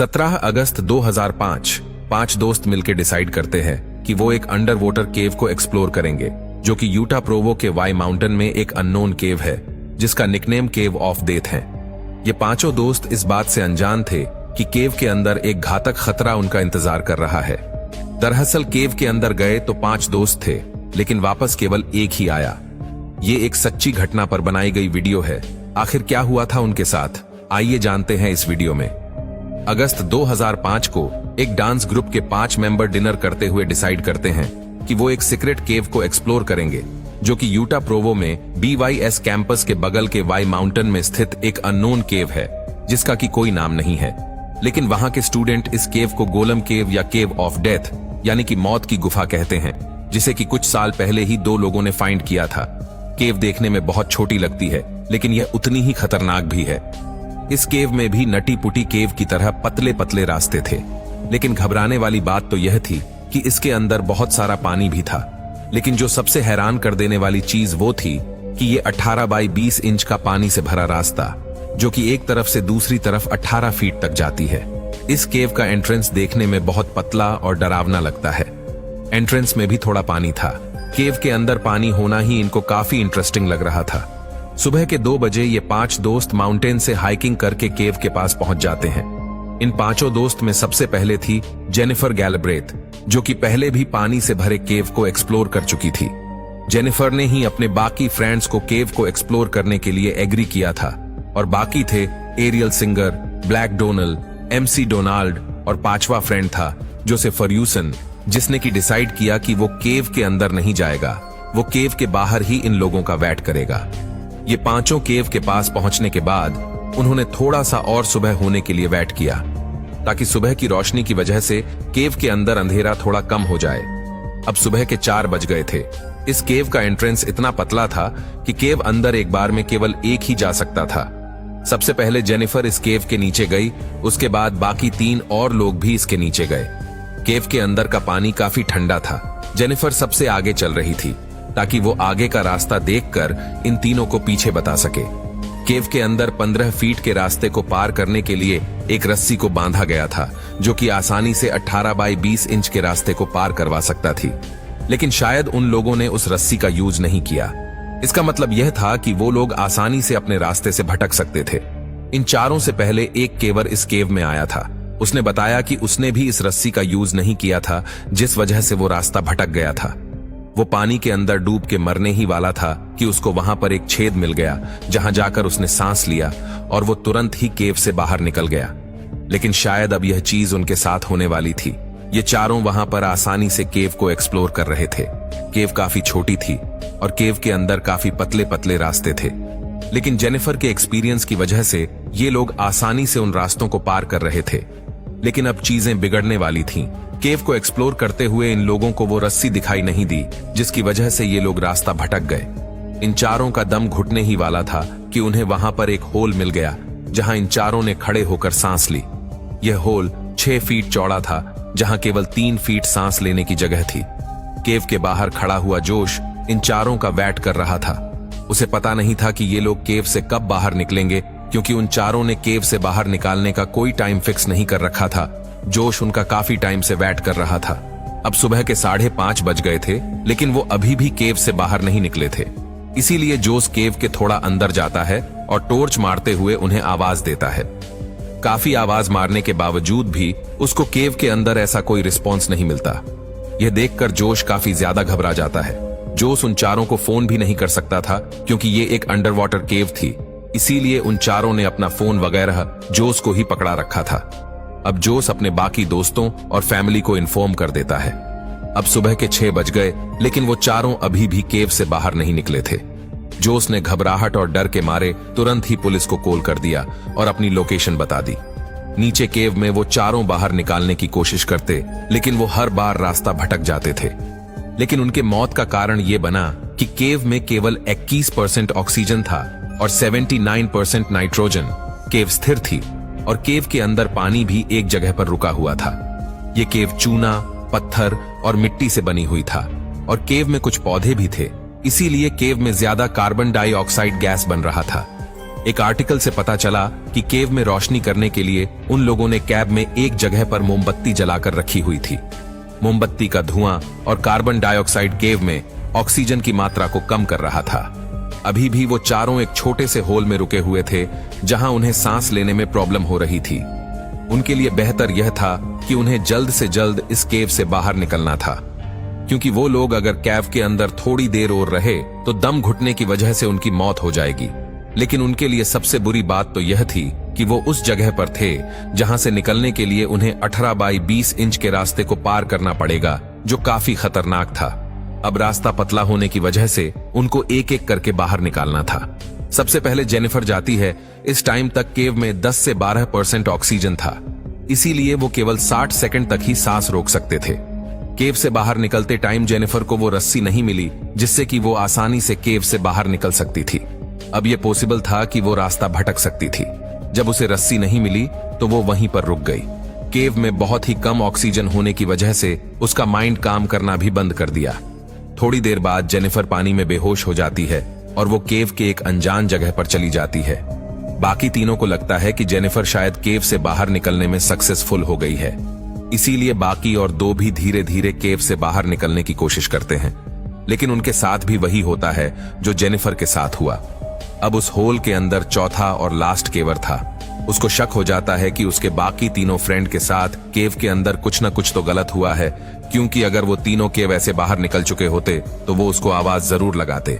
17 अगस्त 2005 पांच दोस्त मिलकर डिसाइड करते हैं कि वो एक अंडर वाटर केव को एक्सप्लोर करेंगे, जो कि यूटा प्रोवो के वाई माउंटेन में एक अननोन केव है, जिसका निकनेम केव ऑफ डेथ है। ये पांचों दोस्त इस बात से अनजान थे कि केव के अंदर एक घातक खतरा उनका इंतजार कर रहा है। दरअसल केव के अंदर गए तो 5 दोस्त थे, लेकिन वापस केवल एक ही आया। ये एक सच्ची घटना पर बनाई गई वीडियो है। आखिर क्या हुआ था उनके साथ, आइए जानते हैं इस वीडियो में। अगस्त 2005 को एक डांस ग्रुप के 5 मेंबर डिनर करते हुए डिसाइड करते हैं कि वो एक सीक्रेट केव को एक्सप्लोर करेंगे, जो कि यूटा प्रोवो में BYS कैंपस के बगल के वाई माउंटेन में स्थित एक अननोन केव है, जिसका कि कोई नाम नहीं है। लेकिन वहां के स्टूडेंट इस केव को गोलम केव या केव ऑफ डेथ यानी कि मौत की गुफा कहते हैं, जिसे कि कुछ साल पहले ही 2 लोगों ने फाइंड किया था। केव देखने में बहुत छोटी लगती है, लेकिन यह उतनी ही खतरनाक भी है। इस केव में भी नटी पुटी केव की तरह पतले पतले रास्ते थे, लेकिन घबराने वाली बात तो यह थी कि इसके अंदर बहुत सारा पानी भी था। लेकिन जो सबसे हैरान कर देने वाली चीज वो थी कि ये 18 बाई 20 इंच का पानी से भरा रास्ता, जो कि एक तरफ से दूसरी तरफ 18 फीट तक जाती है। इस केव का एंट्रेंस देखने में बहुत पतला और डरावना लगता है। एंट्रेंस में भी थोड़ा पानी था। केव के अंदर पानी होना ही इनको काफी इंटरेस्टिंग लग रहा था। सुबह के 2 बजे ये 5 दोस्त माउंटेन से हाइकिंग करके केव के पास पहुंच जाते हैं। इन 5 दोस्त में सबसे पहले थी जेनिफर गैलब्रेथ, जो कि पहले भी पानी से भरे केव को एक्सप्लोर कर चुकी थी। जेनिफर ने ही अपने बाकी फ्रेंड्स को केव को एक्सप्लोर करने के लिए एग्री किया था, और बाकी थे Ariel Singer, Black Donal, MC Donald और 5वां फ्रेंड था जोसेफ फर्यूसन, जिसने की डिसाइड किया कि वो केव के अंदर नहीं जाएगा, वो केव के बाहर ही इन लोगों का वेट करेगा। ये पांचों केव के पास पहुंचने के बाद उन्होंने थोड़ा सा और सुबह होने के लिए वेट किया, ताकि सुबह की रोशनी की वजह से केव के अंदर अंधेरा थोड़ा कम हो जाए। अब सुबह के 4 बज गए थे। इस केव का एंट्रेंस इतना पतला था कि केव अंदर एक बार में केवल एक ही जा सकता था। सबसे पहले जेनिफर इस केव के नीचे गई, उसके बाद बाकी 3 और लोग भी इसके नीचे गए। केव के अंदर का पानी काफी ठंडा था। जेनिफर सबसे आगे चल रही थी, ताकि वो आगे का रास्ता देखकर इन तीनों को पीछे बता सके। केव के अंदर 15 फीट के रास्ते को पार करने के लिए एक रस्सी को बांधा गया था, जो कि आसानी से 18 बाई 20 इंच के रास्ते को पार करवा सकता थी। लेकिन शायद उन लोगों ने उस रस्सी का यूज नहीं किया। इसका मतलब यह था कि वो लोग आसानी से अपने रास्ते से भटक सकते थे। इन चारों से पहले एक केवर इस केव में आया था। उसने बताया कि उसने भी इस रस्सी का यूज नहीं किया था, जिस वजह से वो रास्ता भटक गया था। वो पानी के अंदर डूब के मरने ही वाला था कि उसको वहां पर एक छेद मिल गया, जहां जाकर उसने सांस लिया और वो तुरंत ही केव से बाहर निकल गया। लेकिन शायद अब यह चीज उनके साथ होने वाली थी। ये चारों वहां पर आसानी से केव को एक्सप्लोर कर रहे थे। केव काफी छोटी थी और केव के अंदर काफी पतले पतले रास्ते थे, लेकिन जेनिफर के एक्सपीरियंस की वजह से ये लोग आसानी से उन रास्तों को पार कर रहे थे। लेकिन अब चीजें बिगड़ने वाली थीं। केव को एक्सप्लोर करते हुए इन लोगों को वो रस्सी दिखाई नहीं दी, जिसकी वजह से ये लोग रास्ता भटक गए। इन चारों का दम घुटने ही वाला था कि उन्हें वहां पर एक होल मिल गया, जहां इन चारों ने खड़े होकर सांस ली। यह होल 6 फीट चौड़ा था, जहां केवल 3 फीट सांस लेने की जगह थी। केव के बाहर खड़ा हुआ जोश इन चारों का वेट कर रहा था। उसे पता नहीं था कि ये लोग केव से कब बाहर निकलेंगे, क्योंकि उन चारों ने केव से बाहर निकालने का कोई टाइम फिक्स नहीं कर रखा था। जोश उनका काफी टाइम से वेट कर रहा था। अब सुबह के 5:30 बज गए थे, लेकिन वो अभी भी केव से बाहर नहीं निकले थे। इसीलिए जोश केव के थोड़ा अंदर जाता है और टॉर्च मारते हुए उन्हें आवाज देता है। काफी आवाज मारने के बावजूद भी उसको केव के अंदर ऐसा कोई रिस्पॉन्स नहीं मिलता। यह देखकर जोश काफी ज्यादा घबरा जाता है। जोश उन चारों को फोन भी नहीं कर सकता था, क्योंकि ये एक अंडर वाटर केव थी। इसीलिए उन चारों ने अपना फोन वगैरह जोश को ही पकड़ा रखा था। अब जोश अपने बाकी दोस्तों और फैमिली को इन्फॉर्म कर देता है। अब सुबह के 6 बज गए, लेकिन वो चारों अभी भी केव से बाहर नहीं निकले थे। जोश ने घबराहट और डर के मारे तुरंत ही पुलिस को कॉल कर दिया और अपनी लोकेशन बता दी। नीचे केव में वो चारों बाहर निकालने की कोशिश करते, लेकिन वो हर बार रास्ता भटक जाते थे। लेकिन उनके मौत का कारण ये बना कि केव में केवल 21% ऑक्सीजन था और 79% नाइट्रोजन। केव स्थिर थी और केव के अंदर पानी भी एक जगह पर रुका हुआ था। ये केव चूना, पत्थर और मिट्टी से बनी हुई था और केव में कुछ पौधे भी थे, इसीलिए केव में ज्यादा कार्बन डाइऑक्साइड गैस बन रहा था। एक आर्टिकल से पता चला कि केव में रोशनी करने के लिए उन लोगों ने कैब में एक जगह पर मोमबत्ती जलाकर रखी हुई थी। मोमबत्ती का धुआं और कार्बन डाइऑक्साइड केव में ऑक्सीजन की मात्रा को कम कर रहा था। अभी भी वो चारों एक छोटे से होल में रुके हुए थे जहां उन्हें सांस लेने में प्रॉब्लम हो रही थी। उनके लिए बेहतर यह था कि उन्हें जल्द से जल्द इस केव से बाहर निकलना था, क्योंकि वो लोग अगर कैव के अंदर थोड़ी देर और रहे तो दम घुटने की वजह से उनकी मौत हो जाएगी। लेकिन उनके लिए सबसे बुरी बात तो यह थी कि वो उस जगह पर थे जहां से निकलने के लिए उन्हें 18 बाई 20 इंच के रास्ते को पार करना पड़ेगा, जो काफी खतरनाक था। अब रास्ता पतला होने की वजह से उनको एक एक करके बाहर निकालना था। सबसे पहले जेनिफर जाती है। इस टाइम तक केव में 10 से 12% ऑक्सीजन था, इसीलिए वो केवल 60 सेकंड तक ही सांस रोक सकते थे। केव से बाहर निकलते टाइम जेनिफर को वो रस्सी नहीं मिली जिससे कि वो आसानी से केव से बाहर निकल सकती थी। अब ये पॉसिबल था कि वो रास्ता भटक सकती थी। जब उसे रस्सी नहीं मिली तो वो वहीं पर रुक गई। केव में बहुत ही कम ऑक्सीजन होने की वजह से उसका माइंड काम करना भी बंद कर दिया। थोड़ी देर बाद जेनिफर पानी में बेहोश हो जाती है और वो केव के एक अनजान जगह पर चली जाती है। बाकी तीनों को लगता है कि जेनिफर शायद केव से बाहर निकलने में सक्सेसफुल हो गई है, इसीलिए बाकी और दो भी धीरे धीरे केव से बाहर निकलने की कोशिश करते हैं। लेकिन उनके साथ भी वही होता है जो जेनिफर के साथ हुआ। अब उस होल के अंदर चौथा और लास्ट केवर था। उसको शक हो जाता है कि उसके बाकी तीनों फ्रेंड के साथ केव के अंदर कुछ न कुछ तो गलत हुआ है, क्योंकि अगर वो तीनों केव ऐसे बाहर निकल चुके होते तो वो उसको आवाज जरूर लगाते।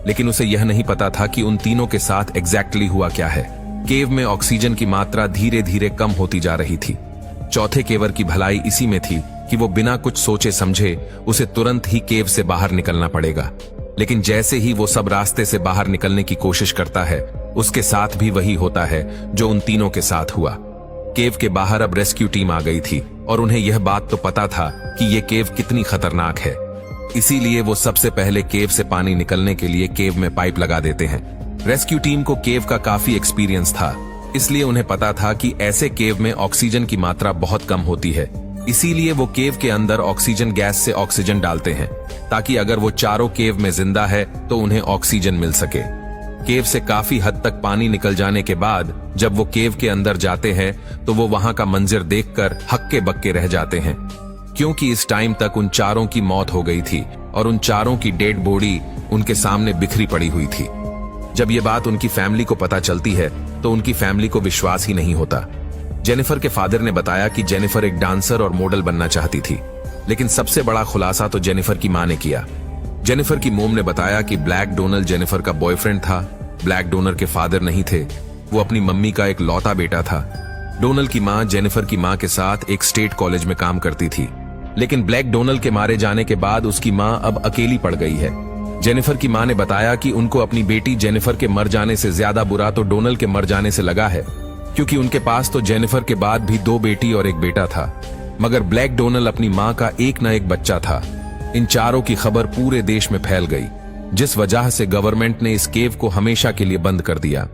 लेकिन उसे यह नहीं पता था कि उन तीनों के साथ एग्जैक्टली हुआ क्या है। केव में ऑक्सीजन की मात्रा धीरे धीरे कम होती जा रही थी। चौथे केवर की भलाई इसी में थी कि वो बिना कुछ सोचे समझे उसे तुरंत ही केव से बाहर निकलना पड़ेगा। लेकिन जैसे ही वो सब रास्ते से बाहर निकलने की कोशिश करता है, उसके साथ भी वही होता है जो उन तीनों के साथ हुआ। केव के बाहर अब रेस्क्यू टीम आ गई थी और उन्हें यह बात तो पता था कि ये केव कितनी खतरनाक है, इसीलिए वो सबसे पहले केव से पानी निकलने के लिए केव में पाइप लगा देते हैं। रेस्क्यू टीम को केव का काफी एक्सपीरियंस था, इसलिए उन्हें पता था कि ऐसे केव में ऑक्सीजन की मात्रा बहुत कम होती है। इसीलिए वो केव के अंदर ऑक्सीजन गैस से ऑक्सीजन डालते हैं, ताकि अगर वो चारों केव में जिंदा है तो उन्हें ऑक्सीजन मिल सके। केव से काफी हद तक पानी निकल जाने के बाद जब वो केव के अंदर जाते हैं तो वो वहां का मंजर देखकर हक्के बक्के रह जाते हैं, क्योंकि इस टाइम तक उन चारों की मौत हो गई थी और उन चारों की डेड बॉडी उनके सामने बिखरी पड़ी हुई थी। जब ये बात उनकी फैमिली को पता चलती है तो उनकी फैमिली को विश्वास ही नहीं होता। जेनिफर के फादर ने बताया कि जेनिफर एक डांसर और मॉडल बनना चाहती थी, लेकिन सबसे बड़ा खुलासा तो जेनिफर की मां ने किया। जेनिफर की मोम ने बताया कि ब्लैक डोनल जेनिफर का बॉयफ्रेंड था। ब्लैक डोनल के फादर नहीं थे, वो अपनी मम्मी का एक लौता बेटा था। डोनल की मां जेनिफर की मां के साथ एक स्टेट कॉलेज में काम करती थी, लेकिन ब्लैक डोनल के मारे जाने के बाद उसकी मां अब अकेली पड़ गई है। जेनिफर की मां ने बताया कि उनको अपनी बेटी जेनिफर के मर जाने से ज्यादा बुरा तो डोनल के मर जाने से लगा है, क्योंकि उनके पास तो जेनिफर के बाद भी 2 बेटी और एक बेटा था, मगर ब्लैक डोनल अपनी मां का एक न एक बच्चा था। इन चारों की खबर पूरे देश में फैल गई, जिस वजह से गवर्नमेंट ने इस केव को हमेशा के लिए बंद कर दिया।